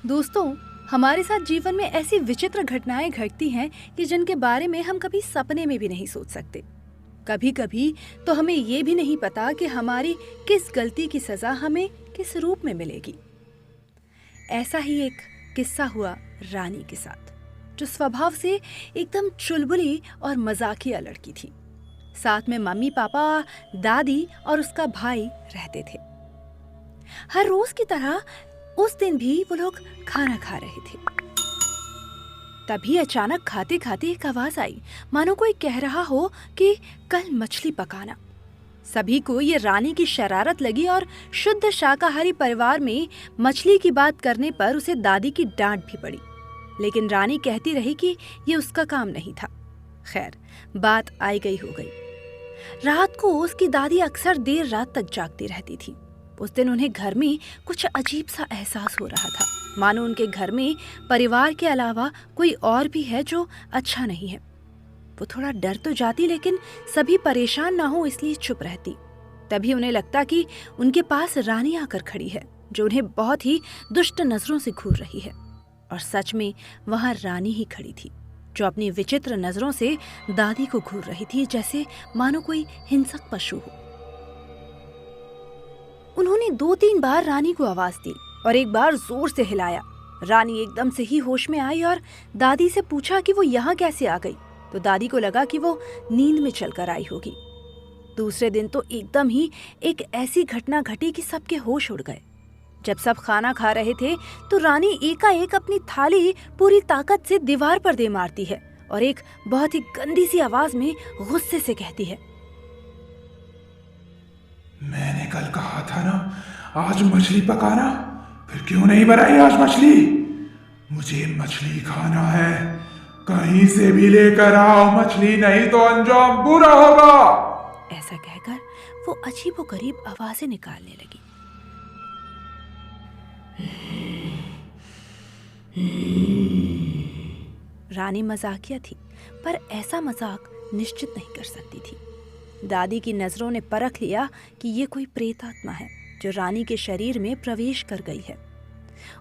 दोस्तों, हमारे साथ जीवन में ऐसी विचित्र घटनाएं घटती हैं कि जिनके बारे में हम कभी सपने में भी नहीं सोच सकते। कभी कभी तो हमें ये भी नहीं पता कि हमारी किस गलती की सजा हमें किस रूप में मिलेगी। ऐसा ही एक किस्सा हुआ रानी के साथ, जो स्वभाव से एकदम चुलबुली और मजाकिया लड़की थी। साथ में मम्मी पापा, दादी और उसका भाई रहते थे। हर रोज की तरह उस दिन भी वो लोग खाना खा रहे थे। तभी अचानक खाते खाते एक आवाज आई, मानो कोई कह रहा हो कि कल मछली पकाना। सभी को ये रानी की शरारत लगी और शुद्ध शाकाहारी परिवार में मछली की बात करने पर उसे दादी की डांट भी पड़ी। लेकिन रानी कहती रही कि ये उसका काम नहीं था। खैर, बात आई गई हो गई। रात को उसकी दादी अक्सर देर रात तक जागती रहती थी। उस दिन उन्हें घर में कुछ अजीब सा एहसास हो रहा था, मानो उनके घर में परिवार के अलावा कोई और भी है जो अच्छा नहीं है। वो थोड़ा डर तो जाती, लेकिन सभी परेशान ना हो इसलिए चुप रहती। तभी उन्हें लगता कि उनके पास रानी आकर खड़ी है, जो उन्हें बहुत ही दुष्ट नजरों से घूर रही है। और सच में वहां रानी ही खड़ी थी, जो अपनी विचित्र नजरों से दादी को घूर रही थी, जैसे मानो कोई हिंसक पशु हो। उन्होंने 2-3 बार रानी को आवाज दी और एक बार जोर से हिलाया। रानी एकदम से ही होश में आई और दादी से पूछा कि वो यहाँ कैसे आ गई। तो दादी को लगा कि वो नींद में चलकर आई होगी। दूसरे दिन तो एकदम ही एक ऐसी घटना घटी कि सबके होश उड़ गए। जब सब खाना खा रहे थे तो रानी एकाएक अपनी थाली पूरी ताकत से दीवार पर दे मारती है और एक बहुत ही गंदी सी आवाज में गुस्से से कहती है, मैंने कल कहा था ना आज मछली पकाना, फिर क्यों नहीं बनाई आज मछली? मुझे मछली खाना है, कहीं से भी लेकर आओ मछली, नहीं तो अंजाम बुरा होगा। ऐसा कहकर वो अजीबोगरीब आवाजें निकालने लगी। रानी मजाकिया थी, पर ऐसा मजाक निश्चित नहीं कर सकती थी। दादी की नजरों ने परख लिया कि ये कोई प्रेत आत्मा है जो रानी के शरीर में प्रवेश कर गई है।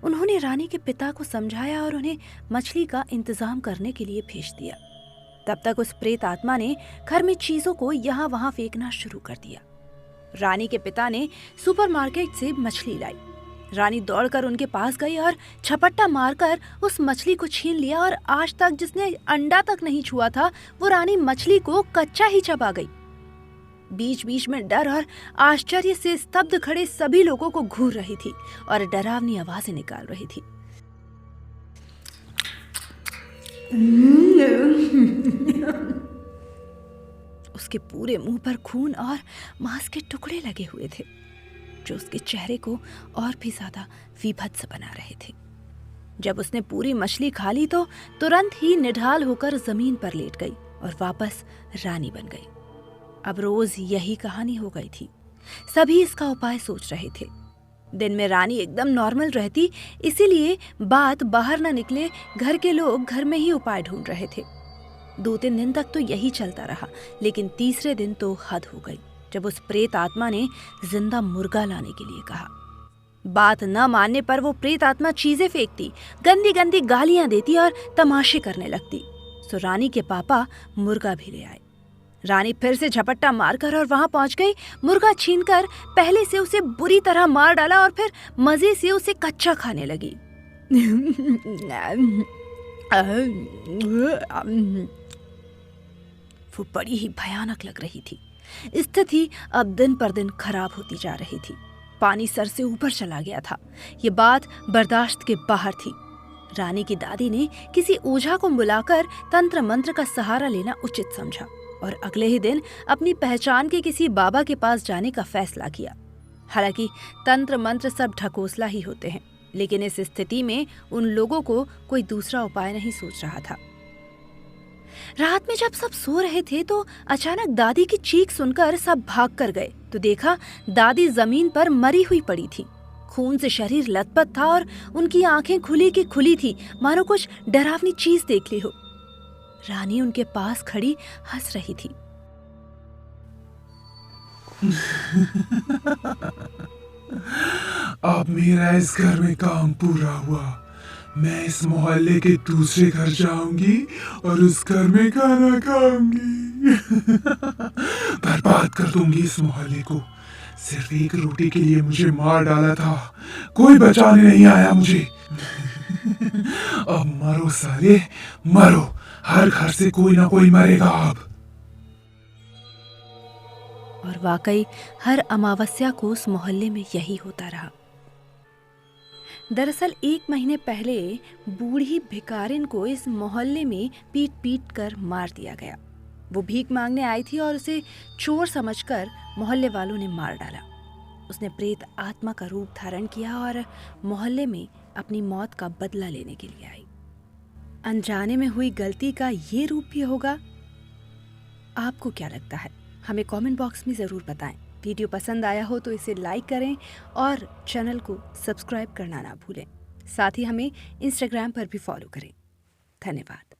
उन्होंने रानी के पिता को समझाया और उन्हें मछली का इंतजाम करने के लिए भेज दिया। तब तक उस प्रेत आत्मा ने घर में चीजों को यहाँ वहां फेंकना शुरू कर दिया। रानी के पिता ने सुपरमार्केट से मछली लाई। रानी दौड़कर उनके पास गई और झपट्टा मारकर उस मछली को छीन लिया, और आज तक जिसने अंडा तक नहीं छुआ था वो रानी मछली को कच्चा ही चबा गई। बीच बीच में डर और आश्चर्य से स्तब्ध खड़े सभी लोगों को घूर रही थी और डरावनी आवाजें निकाल रही थी। उसके पूरे मुंह पर खून और मांस के टुकड़े लगे हुए थे, जो उसके चेहरे को और भी ज्यादा विभत्स बना रहे थे। जब उसने पूरी मछली खा ली तो तुरंत ही निढाल होकर जमीन पर लेट गई और वापस रानी बन गई। अब रोज यही कहानी हो गई थी। सभी इसका उपाय सोच रहे थे। दिन में रानी एकदम नॉर्मल रहती, इसीलिए बात बाहर न निकले घर के लोग घर में ही उपाय ढूंढ रहे थे। 2-3 दिन तक तो यही चलता रहा, लेकिन तीसरे दिन तो हद हो गई जब उस प्रेत आत्मा ने जिंदा मुर्गा लाने के लिए कहा। बात न मानने पर वो प्रेत आत्मा चीजें फेंकती, गंदी गंदी गालियां देती और तमाशे करने लगती। सो रानी के पापा मुर्गा भी ले आए। रानी फिर से झपट्टा मारकर और वहां पहुंच गई। मुर्गा छीनकर पहले से उसे बुरी तरह मार डाला और फिर मजे से उसे कच्चा खाने लगी। वो बड़ी ही भयानक लग रही थी। स्थिति अब दिन पर दिन खराब होती जा रही थी। पानी सर से ऊपर चला गया था। ये बात बर्दाश्त के बाहर थी। रानी की दादी ने किसी ओझा को बुलाकर तंत्र मंत्र का सहारा लेना उचित समझा और अगले ही दिन अपनी पहचान के किसी बाबा के पास जाने का फैसला किया। हालांकि तंत्र मंत्र सब ढकोसला ही होते हैं, लेकिन इस स्थिति में उन लोगों को कोई दूसरा उपाय नहीं सोच रहा था। रात में जब सब सो रहे थे तो अचानक दादी की चीख सुनकर सब भाग कर गए तो देखा दादी जमीन पर मरी हुई पड़ी थी। खून से शरीर लथपथ था और उनकी आंखें खुली की खुली थी, मानो कुछ डरावनी चीज देख ली हो। रानी उनके पास खड़ी हंस रही थी। अब मेरा इस घर में काम पूरा हुआ। मैं इस मोहल्ले के दूसरे घर जाऊंगी और उस घर में खाना खाऊंगी। बर्बाद कर दूंगी इस मोहल्ले को। सिर्फ एक रोटी के लिए मुझे मार डाला था, कोई बचाने नहीं आया मुझे। अब मरो साले, मरो। हर घर से कोई ना कोई मरेगा अब। और वाकई हर अमावस्या को उस मोहल्ले में यही होता रहा। दरअसल 1 महीने पहले बूढ़ी भिखारिन को इस मोहल्ले में पीट पीट कर मार दिया गया। वो भीख मांगने आई थी और उसे चोर समझकर मोहल्ले वालों ने मार डाला। उसने प्रेत आत्मा का रूप धारण किया और मोहल्ले में अपनी मौत का बदला लेने के लिए आई। अनजाने में हुई गलती का ये रूप भी होगा? आपको क्या लगता है? हमें कमेंट बॉक्स में ज़रूर बताएं। वीडियो पसंद आया हो तो इसे लाइक करें और चैनल को सब्सक्राइब करना ना भूलें। साथ ही हमें इंस्टाग्राम पर भी फॉलो करें। धन्यवाद।